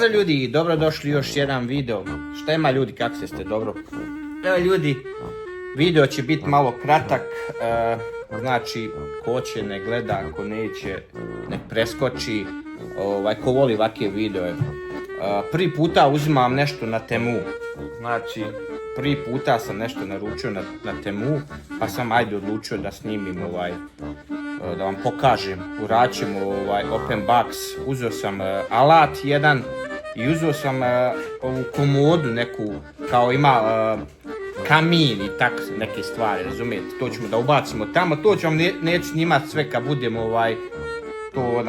Pozdrav ljudi, dobrodošli u još jedan video. Šta ima ljudi, kako ste, dobro? Evo ljudi, video će biti malo kratak, znači ko će ne gleda, ko neće nek preskoči, ko voli ovakve videoje. Prvi puta uzimam nešto na Temu, znači prvi puta sam nešto naručio na Temu, pa sam odlučio da snimim da vam pokažem. Uradit ćemo open box. Uzeo sam alat jedan i uzeo sam ovu komodu neku, kao ima kamin i tak neke stvari, razumijete? To ćemo da ubacimo tamo, to ću vam neću snimat sve kad budemo to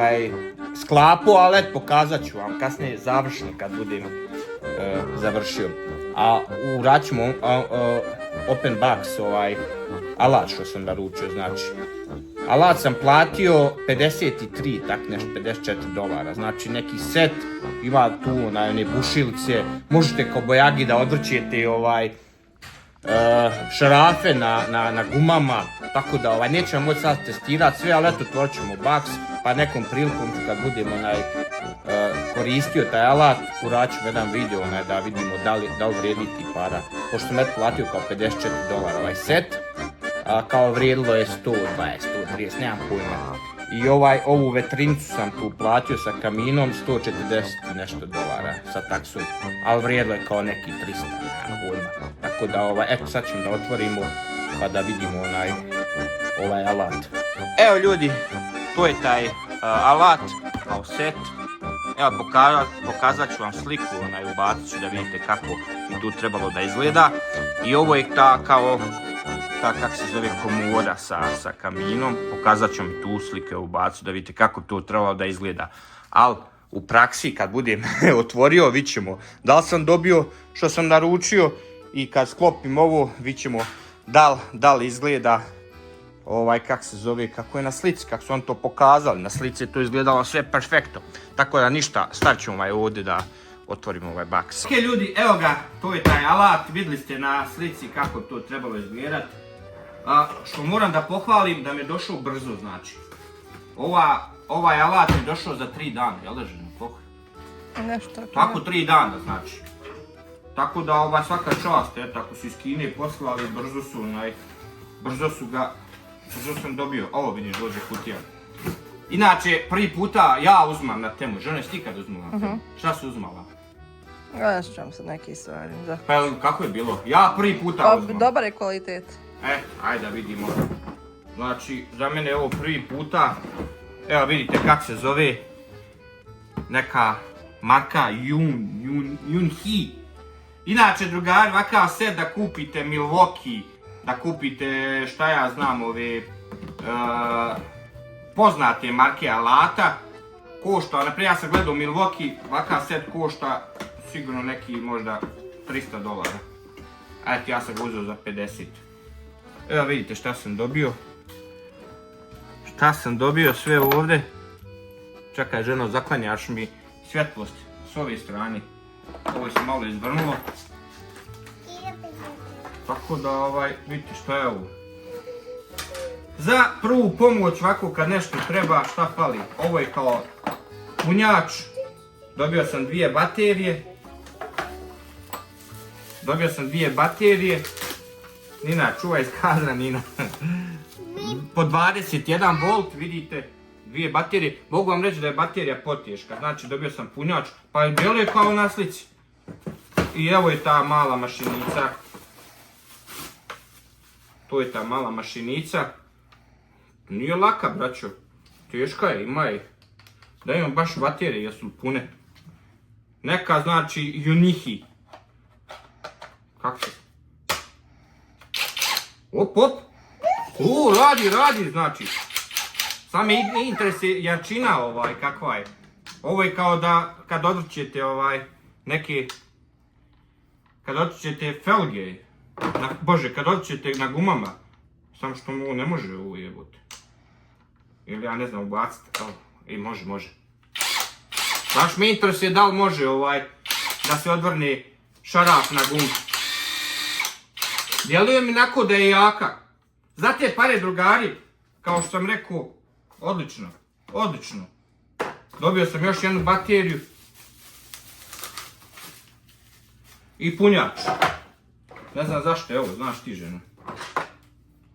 sklapo, ali eto pokazat ću vam kasnije završno kad budem završio. A uradit ćemo open box alat što sam naručio, znači. Alat sam platio 53, tak nešto, $54, znači neki set, ima tu one bušilice, možete kao bojagi da odvrćete šarafe na gumama, tako da nećemo moći sad testirati sve, ali eto otvorit ćemo box, pa nekom prilikom kad budem koristio taj alat, uradit ćemo jedan video da vidimo da li vrijedi ti para, pošto sam platio kao $54 ovaj set, kao vrijedilo je 120, 130, nemam pojma. I ovu vetrinicu sam tu platio sa kaminom, 140 nešto dolara sa taksom, ali vrijedilo je kao neki 300, nemam pojma. Tako da, eto sad ćemo da otvorimo pa da vidimo ovaj alat. Evo ljudi, to je taj alat kao set. Evo pokazat ću vam sliku, ubacit ću da vidite kako bi tu trebalo da izgleda. I ovo je ta kao kako se zove komoda sa kaminom, pokazat ću mi tu slike ubaciti da vidite kako to trebalo da izgleda. Ali u praksi kad budem otvorio vidit ćemo da li sam dobio što sam naručio i kad sklopim ovo vidit ćemo da li izgleda kako se zove, kako je na slici, kako su on to pokazali. Na slici je to izgledalo sve perfektno. Tako da ništa, stavit ćemo ovdje da otvorimo ovaj box. Ok ljudi, evo ga, to je taj alat, vidjeli ste na slici kako to trebalo izgledati. Što moram da pohvalim da mi je došao brzo, znači. Ovaj alat je došao za 3 dana, jel da žena? Koliko? Nešto. Tako 3 dana, znači. Tako da svaka čast, eto, ako su iz Kine poslali, brzo sam dobio. Ovo vidiš, dođe kutija. Inače, prvi puta ja uzmam na Temu. Žena, jesi ti kad uzmala na Temu? Šta si uzmala? Ja ću sad neki stvari. Pa kako je bilo? Ja prvi puta uzmam. Dobar je kvalitet. Ajde da vidimo. Znači, za mene je ovo prvi puta. Evo vidite kako se zove. Neka marka Yunhi. Inače, drugari, ovakav set da kupite Milwaukee, da kupite, šta ja znam, ove poznate marke alata, košta, naprijed ja sam gledao Milwaukee, ovakav set košta sigurno neki možda $300. Eto, ja sam ga uzeo za 50. Evo vidite šta sam dobio. Šta sam dobio sve ovdje. Čekaj ženo, zaklanjaš mi svjetlost s ove strane. Ovo se malo izvrnulo. Tako da vidite šta je ovo. Za prvu pomoć ovako kad nešto treba, šta fali? Ovo je kao punjač. Dobio sam 2 baterije. Nina, čuvaj skaza, Nina. Po 21 volt, vidite, 2 baterije. Mogu vam reći da je baterija poteška, znači dobio sam punjač, pa je djeluje kao na slici. I evo je ta mala mašinica. To je ta mala mašinica. Nije laka, braćo. Teška je, ima je. Da imam baš baterije, jesu pune. Neka znači Yunihi. Kako se? Op. Radi, znači. Samo me interesuje jačina kakva je. Ovo je kao da kad odvrćete neke, kad odvrćete felge, kad odvrćete na gumama, samo što mu ne može ovo jebote. Ili ja ne znam ubaciti, može. Baš me interesuje da li može da se odvrne šaraf na gumu. Djeluje mi onako da je jaka. Za te pare, drugari, kao što sam rekao, odlično. Dobio sam još jednu bateriju. I punjač. Ne znam zašto je ovo, znaš ti žena?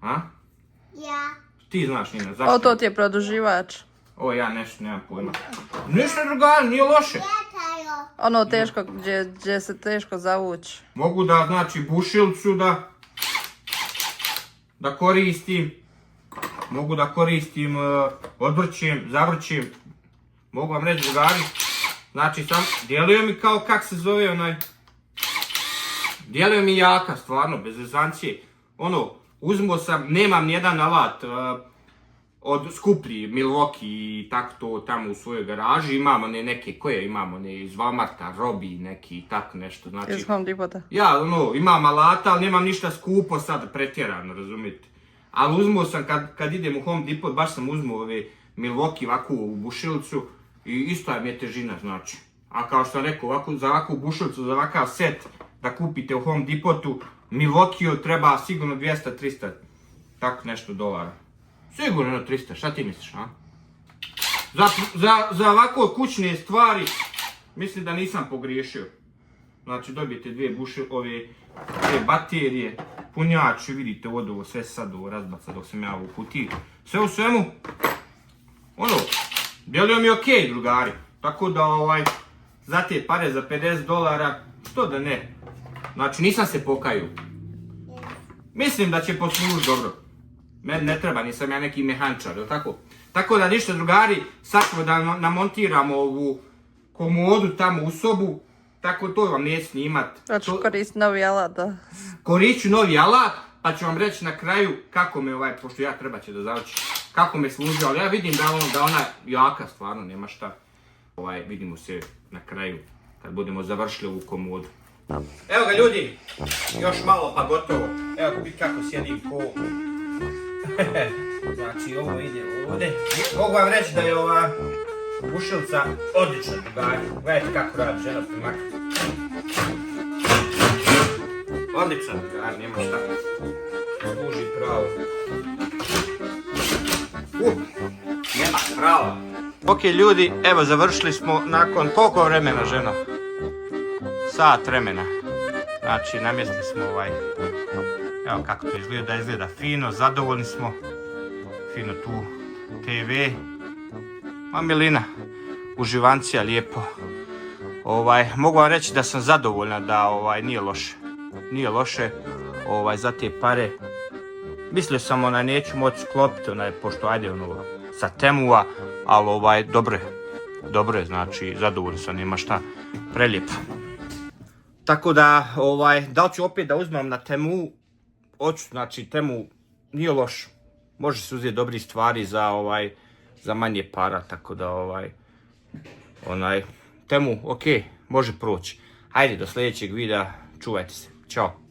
A? Ja. Ti znaš Nina, zašto? O, to ti je produživač. O, ja nešto, nemam pojma. Ništa drugari, nije loše. Čekaju. Ono teško, gdje se teško zavući. Mogu da, znači, bušilcu da koristim. Mogu da koristim odvrćem, zavrćem. Mogu vam reći drugari. Znači, sam, djeluje mi kao, kak se zove onaj... Djeluje mi jaka, stvarno, bez rezancije. Ono, uzmuo sam, nemam nijedan alat od skuplji, Milwaukee i tako to tamo u svojoj garaži. Imamo neke, koje imamo, iz Walmarta, Robi, neki, tako nešto, znači... Iz Home Depota. Ja, ono, imam alata, ali nemam ništa skupo sad, pretjerano, razumijete. Ali uzmuo sam, kad idem u Home Depot, baš sam uzmuo ove Milwaukee ovako u bušilicu i isto mi je težina, znači. A kao što sam rekao, za ovakvu bušilicu, za ovakav set da kupite u Home Depotu, Milwaukee treba sigurno 200-300, tako nešto dolara. Sigurno 300, šta ti misliš, a? Za ovako kućne stvari, mislim da nisam pogriješio. Znači dobijete dvije baterije, punjač, vidite ovo sve sad ovo razbaca dok sam ja u kutiji. Sve u svemu, ono, djeluje mi okej, drugari. Tako da za te pare za $50, što da ne. Znači nisam se pokajao. Mislim da će poslužiti dobro. Meni ne treba, nisam ja neki mehančar, jel tako? Tako da ništa drugari, sad ćemo da namontiramo ovu komodu tamo u sobu. Tako to vam neću snimat. Da ću koristiti novi alat, da. Koristit ću novi alat, pa ću vam reći na kraju kako me pošto ja treba će da završim, kako me služi, ali ja vidim da ona jaka, stvarno, nema šta. Vidimo se na kraju, kad budemo završili ovu komodu. Evo ga ljudi, još malo pa gotovo. Evo vidi kako sjedim po... Znači ovo ide ovdje. Mogu vam reći da je ova bušilica odlična, drugari. Gledajte kako radi žena primak. Odličan, drugari, nema šta. Služi pravo. Nema prava. Ok ljudi, evo završili smo nakon koliko vremena, ženo? Sat vremena. Znači namjestili smo evo kako to izgleda fino, zadovoljni smo. Fino tu TV. Ma milina, uživancija, lijepo. Mogu vam reći da sam zadovoljna da nije loše. Nije loše za te pare. Mislio sam neću moći sklopiti pošto sa Temua, ali dobro je, znači zadovoljno sam, nema šta, prelijepo. Tako da, da li ću opet da uzmem na Temu, hoću, znači Temu nije loš, može se uzeti dobri stvari za manje para, tako da Temu, ok, može proći. Hajde, do sljedećeg videa, čuvajte se, ćao.